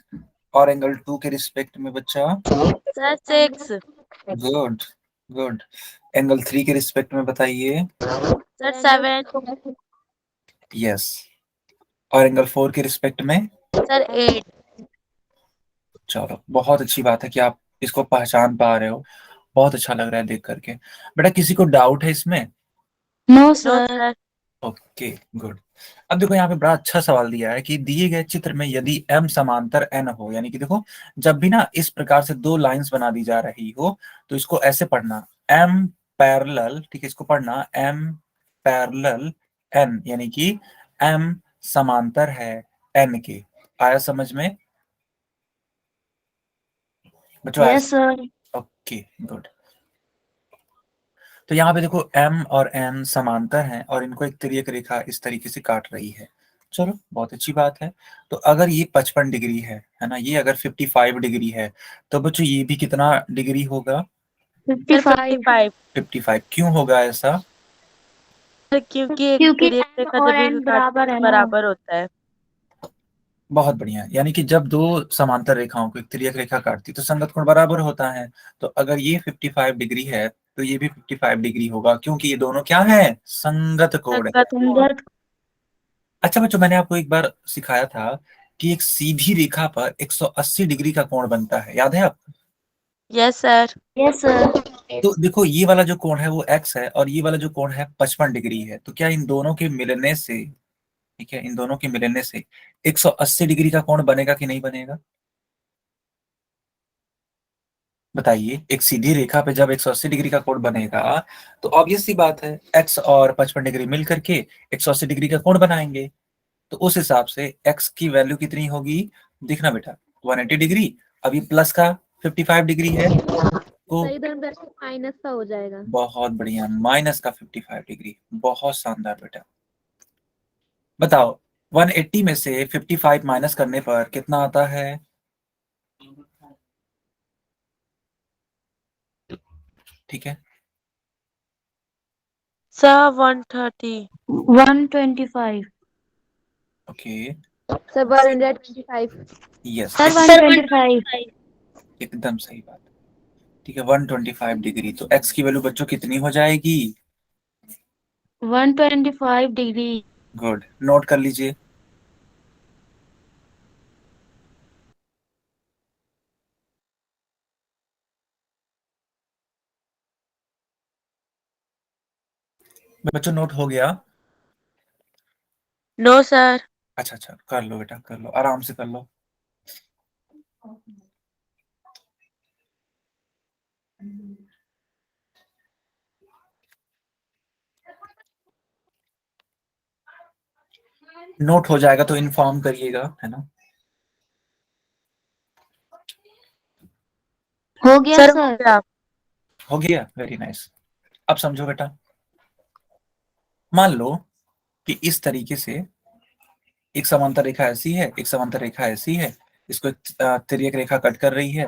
और एंगल 2 के रिस्पेक्ट में बच्चा? सर 6। Good, good. एंगल 3 के रिस्पेक्ट में बताइए? सर 7। यस। और एंगल 4 के रिस्पेक्ट में? सर 8। चलो बहुत अच्छी बात है कि आप इसको पहचान पा रहे हो, बहुत अच्छा लग रहा है देख करके। बेटा किसी को डाउट है इसमें? No sir. Okay, good. अब देखो यहाँ पे बड़ा अच्छा सवाल दिया है कि दिए गए चित्र में यदि M समांतर N हो, यानी कि देखो जब भी ना इस प्रकार से दो लाइंस बना दी जा रही हो तो इसको ऐसे पढ़ना, M पैरेलल, ठीक है, इसको पढ़ना M पैरेलल N, यानी कि M समांतर है N के। आया समझ में बच्चों? आया? Yes sir. Okay, good. तो यहाँ पे देखो M और N समांतर हैं और इनको एक तिर्यक रेखा इस तरीके से काट रही है। चलो बहुत अच्छी बात है। तो अगर ये 55 डिग्री है ना, ये अगर 55 डिग्री है तो बच्चों ये भी कितना डिग्री होगा? 55। 55। क्यों होगा ऐसा? क्योंकि एक क्योंकि तिर्यक N रेखा और जब भी N काटते हैं बराबर तो है ना। बराबर होता है। बहुत बढ़िया, यानी कि जब दो समांतर रेखाओं को एक तिर्यक रेखा काटती तो संगत कोण बराबर होता है। तो अगर ये 55 डिग्री है तो ये भी 55 डिग्री होगा, क्योंकि ये दोनों क्या है, संगत कोण है। संगत कोण। अच्छा बच्चों, मैंने आपको एक बार सिखाया था कि एक सीधी रेखा पर 180 डिग्री का कोण बनता है, याद है आपको? Yes sir. Yes sir. तो देखो ये वाला जो कोण है वो x है और ये वाला जो कोण है 55 डिग्री है। तो क्या इन दोनों के मिलने से, ठीक है, इन दोनों के मिलने से 180 डिग्री का कोण बनेगा कि नहीं बनेगा? बताइए, एक सीधी रेखा पे जब 180 डिग्री का कोण बनेगा तो ऑब्वियस सी बात है x और 55 डिग्री मिल करके 180 डिग्री का कोण बनाएंगे। तो उस हिसाब से x की वैल्यू कितनी होगी, देखना बेटा, 180 डिग्री। अभी प्लस का 55 डिग्री है तो सही इधर माइनस का हो जाएगा। बहुत बढ़िया, माइनस का 55 डिग्री, बहुत शानदार बेटा। बताओ 180 में से 55 माइनस करने पर कितना आता है? ठीक है, sir 130। 125। Okay, sir 125। Yes, sir sir 125। 125। एकदम सही बात। ठीक है, 125 डिग्री, तो एक्स की वैल्यू बच्चों कितनी हो जाएगी? 125 डिग्री। गुड, नोट कर लीजिए। बच्चों नोट हो गया? No sir. अच्छा अच्छा, कर लो बेटा, कर लो, आराम से कर लो। नोट हो जाएगा तो इन्फॉर्म करिएगा, है ना? हो गया सर हो सर। गया। हो गया, वेरी नाइस। अब समझो बेटा, मान लो कि इस तरीके से एक समांतर रेखा ऐसी है, एक समांतर रेखा ऐसी है, इसको एक तिर्यक रेखा कट कर रही है।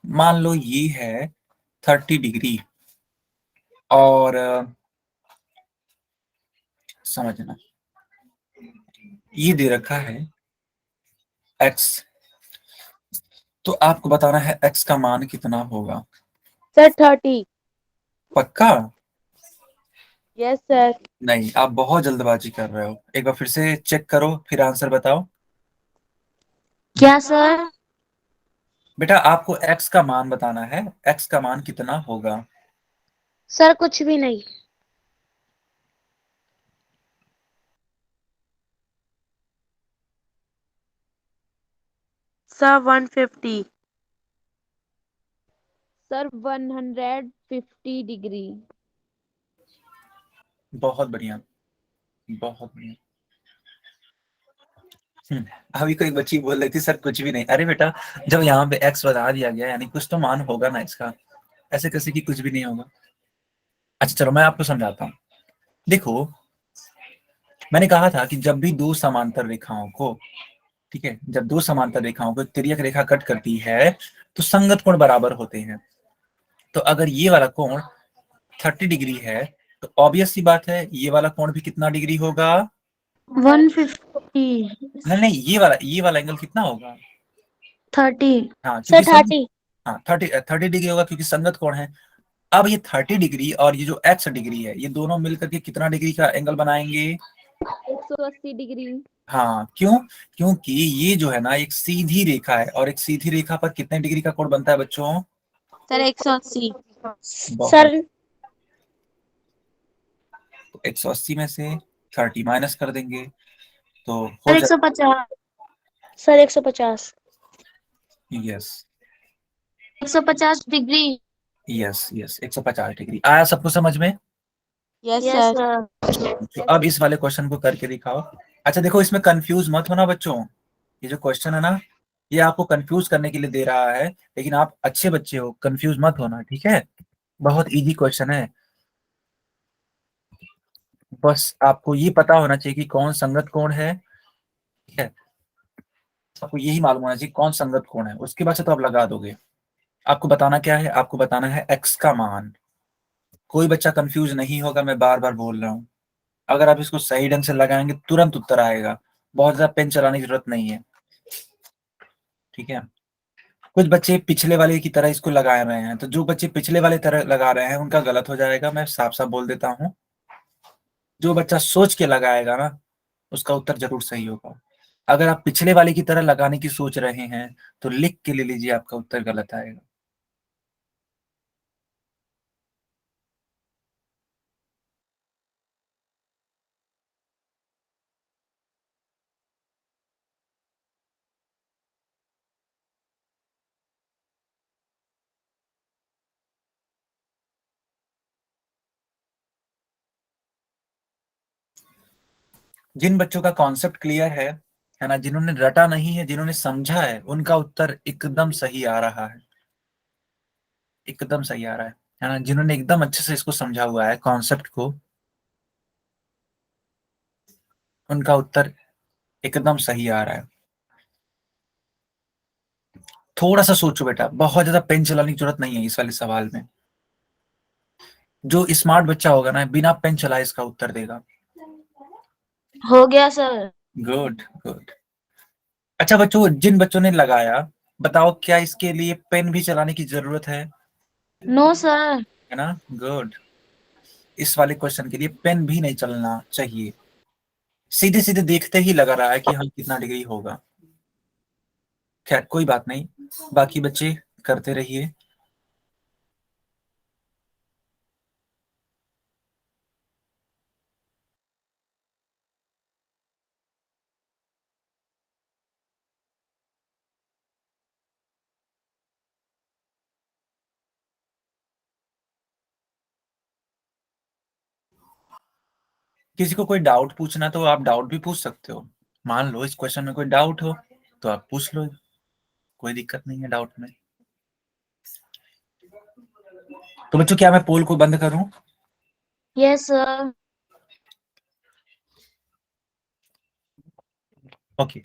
मान लो ये है 30 डिग्री, और समझना, ये दे रखा है x, तो आपको बताना है x का मान कितना होगा। सर 30। पक्का? Yes sir. नहीं, आप बहुत जल्दबाजी कर रहे हो, एक बार फिर से चेक करो, फिर आंसर बताओ। क्या सर? बेटा आपको x का मान बताना है, x का मान कितना होगा। सर कुछ भी नहीं। सर 150। Sir 150 degree. बहुत बढ़िया, बहुत बढ़िया। अभी कोई बच्ची बोल रही थी सर कुछ भी नहीं। अरे बेटा, जब यहाँ पे x बता दिया गया यानी कुछ तो मान होगा ना इसका, ऐसे कैसे कि कुछ भी नहीं होगा। अच्छा चलो मैं आपको समझाता हूँ। देखो, मैंने कहा था कि जब भी दो समांतर रेखाओं को, ठीक है, जब दो समांतर रेखाओं को तिर्यक रेखा कट करती है तो संगत कोण बराबर होते हैं। तो अगर ये वाला कोण 30 डिग्री है तो ऑब्वियस सी बात है ये वाला कोण भी कितना डिग्री होगा? 150। नहीं नहीं, ये वाला एंगल कितना होगा? 30। हाँ सर क्योंकि संगत, 30। हाँ 30 डिग्री होगा क्योंकि संगत कोण है। अब ये 30 डिग्री और ये जो x डिग्री है, ये दोनों मिलकर के कितना डिग्री का एंगल बनाएंगे? 180 डिग्री। हाँ, क्यों? क्योंकि ये जो है ना एक सीधी रेखा है, और एक सीधी रेखा पर कितने डिग्री का कोण बनता है बच्चों? सर 180। बहुत। सर तो 180 में से 30 माइनस कर देंगे तो हो सर जाए। 150। Sir 150। Yes 150 degree. Yes yes, 150 degree आया सबको समझ में? Yes yes sir. सर। तो अब इस वाले क्वेश्चन को करके दिखाओ। अच्छा देखो, इसमें कंफ्यूज मत होना बच्चों, ये जो क्वेश्चन है ना, ये आपको कंफ्यूज करने के लिए दे रहा है, लेकिन आप अच्छे बच्चे हो, कंफ्यूज मत होना, ठीक है? बहुत इजी क्वेश्चन है, बस आपको ये पता होना चाहिए कि कौन संगत कोण है, ठीक है? आपको यही मालूम होना चाहिए कौन संगत कोण है, उसके बाद से तो आप लगा दोगे। आपको बताना क्या है? आपको बताना है x का मान। कोई बच्चा कंफ्यूज नहीं होगा, मैं बार बार बोल रहा हूँ। अगर आप इसको सही ढंग से लगाएंगे तुरंत उत्तर आएगा, बहुत ज्यादा पेन चलाने की जरूरत नहीं है, ठीक है? कुछ बच्चे पिछले वाले की तरह इसको लगा रहे हैं, तो जो बच्चे पिछले वाले तरह लगा रहे हैं उनका गलत हो जाएगा, मैं साफ साफ बोल देता हूँ। जो बच्चा सोच के लगाएगा ना उसका उत्तर जरूर सही होगा। अगर आप पिछले वाले की तरह लगाने की सोच रहे हैं तो लिख के ले लीजिए, आपका उत्तर गलत आएगा। जिन बच्चों का कॉन्सेप्ट क्लियर है ना, जिन्होंने रटा नहीं है, जिन्होंने समझा है, उनका उत्तर एकदम सही आ रहा है, एकदम सही आ रहा है ना? जिन्होंने एकदम अच्छे से इसको समझा हुआ है कॉन्सेप्ट को, उनका उत्तर एकदम सही आ रहा है। थोड़ा सा सोचो बेटा, बहुत ज्यादा पेन चलाने की जरूरत नहीं है इस वाले सवाल में। जो स्मार्ट बच्चा होगा ना, बिना पेन चलाए इसका उत्तर देगा। हो गया सर। Good good. अच्छा बच्चों, जिन बच्चों ने लगाया, बताओ क्या इसके लिए पेन भी चलाने की जरूरत नो सर। है ना? गुड। इस वाले क्वेश्चन के लिए पेन भी नहीं चलना चाहिए, सीधे सीधे देखते ही लगा रहा है कि हम कितना डिग्री होगा। खैर कोई बात नहीं, बाकी बच्चे करते रहिए। किसी को कोई डाउट पूछना तो आप डाउट भी पूछ सकते हो। मान लो इस क्वेश्चन में कोई डाउट हो तो आप पूछ लो, कोई दिक्कत नहीं है डाउट में। तो बच्चों क्या मैं पोल को बंद करूं? Yes sir. ओके।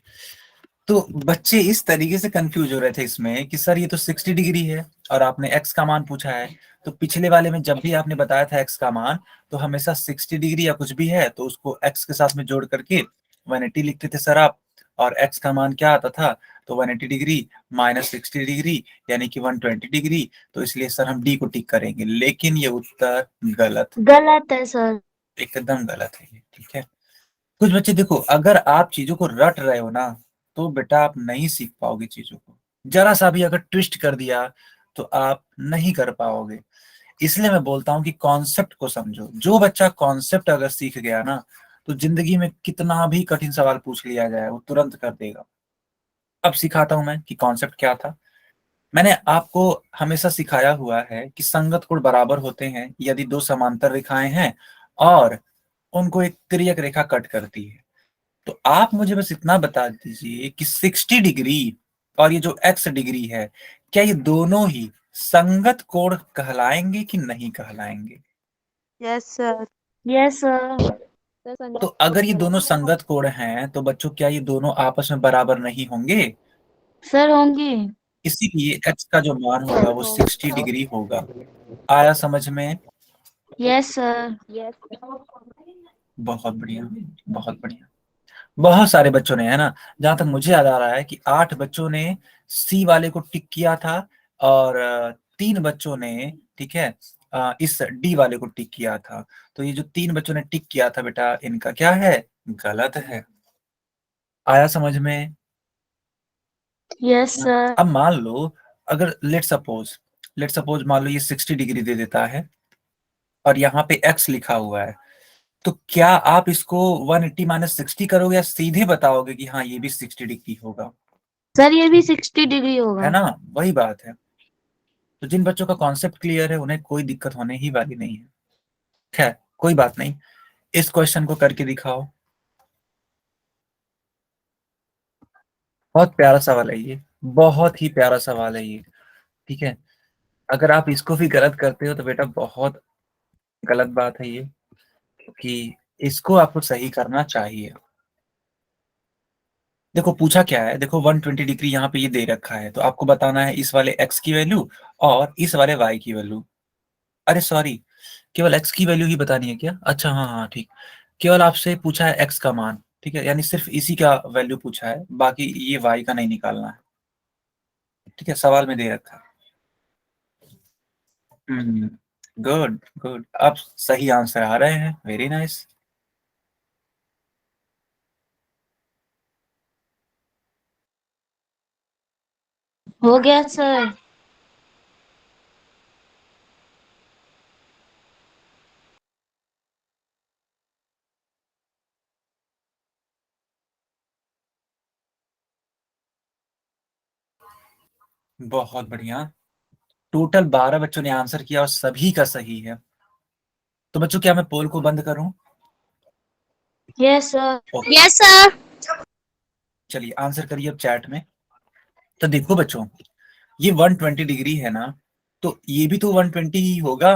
तो बच्चे इस तरीके से कंफ्यूज हो रहे थे इसमें कि सर ये तो 60 डिग्री है और आपने एक्स का मान पूछा है। तो पिछले वाले में जब भी आपने बताया था एक्स का मान, तो हमेशा 60 डिग्री या कुछ भी है तो उसको एक्स के साथ में जोड़ करके 180 लिखते थे सर आप। और एक्स का मान क्या आता था? तो 180 डिग्री माइनस 60 डिग्री यानी कि 120 डिग्री। तो इसलिए सर हम डी को टिक करेंगे, लेकिन ये उत्तर गलत, गलत है सर। एकदम गलत है ये, ठीक है। कुछ बच्चे देखो, अगर आप चीजों को रट रहे हो ना, तो बेटा आप नहीं सीख पाओगे चीजों को। जरा सा भी अगर ट्विस्ट कर दिया तो आप नहीं कर पाओगे। इसलिए मैं बोलता हूँ कि कॉन्सेप्ट को समझो। जो बच्चा कॉन्सेप्ट अगर सीख गया ना, तो जिंदगी में कितना भी कठिन सवाल पूछ लिया जाए वो तुरंत कर देगा। अब सिखाता हूं मैं कि कॉन्सेप्ट क्या था। मैंने आपको हमेशा सिखाया हुआ है कि संगत कोण बराबर होते हैं यदि दो समांतर रेखाएं हैं और उनको एक तिर्यक रेखा कट करती है। तो आप मुझे बस इतना बता दीजिए कि 60 डिग्री और ये जो x डिग्री है, क्या ये दोनों ही संगत कोण कहलाएंगे कि नहीं कहलाएंगे? Yes sir. Yes sir. Sir संगत तो कोण अगर ये दोनों कहलाएंगे। संगत कोण हैं तो बच्चों क्या ये दोनों आपस में बराबर नहीं होंगे? सर होंगे। इसीलिए x का जो मान होगा वो 60 डिग्री होगा। आया समझ में? Yes sir. यस। बहुत बढ़िया, बहुत बढ़िया। बहुत सारे बच्चों ने, है ना, जहां तक मुझे याद आ रहा है कि 8 बच्चों ने सी वाले को टिक किया था और 3 बच्चों ने, ठीक है, इस डी वाले को टिक किया था। तो ये जो 3 बच्चों ने टिक किया था बेटा, इनका क्या है? गलत है। आया समझ में? यस ना? सर। अब मान लो, अगर लेट सपोज मान लो ये 60 डिग्री दे देता है और यहाँ पे एक्स लिखा हुआ है, तो क्या आप इसको 180 माइनस 60 करोगे या सीधे बताओगे कि हाँ ये भी 60 डिग्री होगा? सर ये भी 60 डिग्री है होगा। ना, वही बात है। तो जिन बच्चों का कॉन्सेप्ट क्लियर है उन्हें कोई दिक्कत होने ही वाली नहीं है। खैर कोई बात नहीं, इस क्वेश्चन को करके दिखाओ। बहुत प्यारा सवाल है ये, बहुत ही प्यारा सवाल है ये, ठीक है। अगर आप इसको भी गलत करते हो तो बेटा बहुत गलत बात है ये, कि इसको आपको सही करना चाहिए। देखो पूछा क्या है, देखो 120 डिग्री यहाँ पे ये दे रखा है, तो आपको बताना है इस वाले x की वैल्यू और इस वाले y की वैल्यू। अरे सॉरी, केवल x की वैल्यू ही बतानी है क्या? अच्छा हाँ हाँ ठीक। केवल आपसे पूछा है x का मान, ठीक है, यानी सिर्फ इसी का वैल्यू पूछा है, बाकी ये y का नहीं निकालना है, ठीक है, सवाल में दे रखा है। गुड गुड, अब सही आंसर आ रहे हैं, वेरी नाइस। हो गया सर। बहुत बढ़िया। टोटल 12 बच्चों ने आंसर किया और सभी का सही है। तो बच्चों क्या मैं पोल को बंद करूं? Yes sir. Okay, yes sir. चलिए आंसर करिए अब चैट में। तो देखो बच्चों, ये 120 डिग्री है ना, तो ये भी तो 120 ही होगा,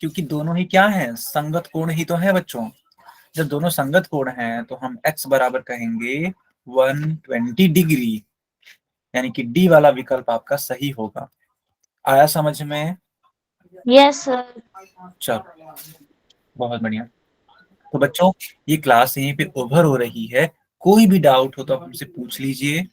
क्योंकि दोनों ही क्या हैं? संगत कोण ही तो है बच्चों। जब दोनों संगत कोण हैं तो हम x बराबर कहेंगे 120 डिग्री, यानी कि डी वाला विकल्प आपका सही होगा। आया समझ में? Yes sir. चलो बहुत बढ़िया। तो बच्चों ये क्लास यहीं पे ओवर हो रही है, कोई भी डाउट हो तो आप हमसे पूछ लीजिए।